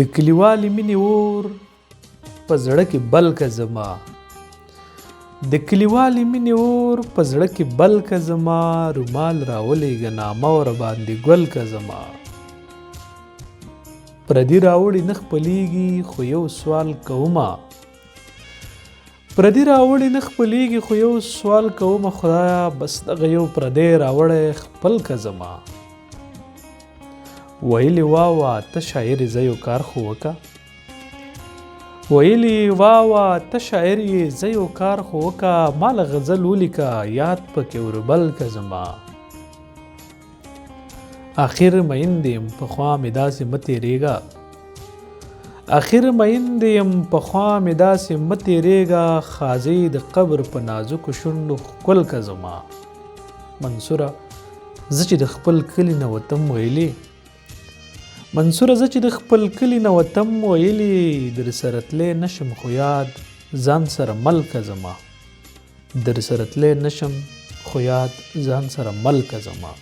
د کلیوالې مینې اور په زړه کې بل که زما د کلیوالې مینې اور په زړه کې بل که زما رومال راولېږه نامه ورباندې ګل که زما پردي راوړي نه خپلېږي خو یو سوال کومه پردي راوړي نه خپلېږي خو یو سوال کومه خدایه بس دغه یو پردی راوړی خپل که زما ویلې واوه ته شاعر یې زه یو کار خو وکه ویلې واوه ته شاعر یې زه یو کار خو وکه ماله غزل ولیکه یاد پکې وربل که زما آخر میند یم پخوا مې داسې مه تېرېږه آخر میند یم پخوا مې داسې مه تېرېږه خازۍ د قبر په نازکو شونډو ښکل که زما منصوره زه چې د خپل کلي نه وتم ویلې منصوره زه چې د خپل کلي نه وتم ویلې در سره تلی نشم خو یاد ځان سره مل که زما در سره تلی نشم خو یاد ځان سره مل که زما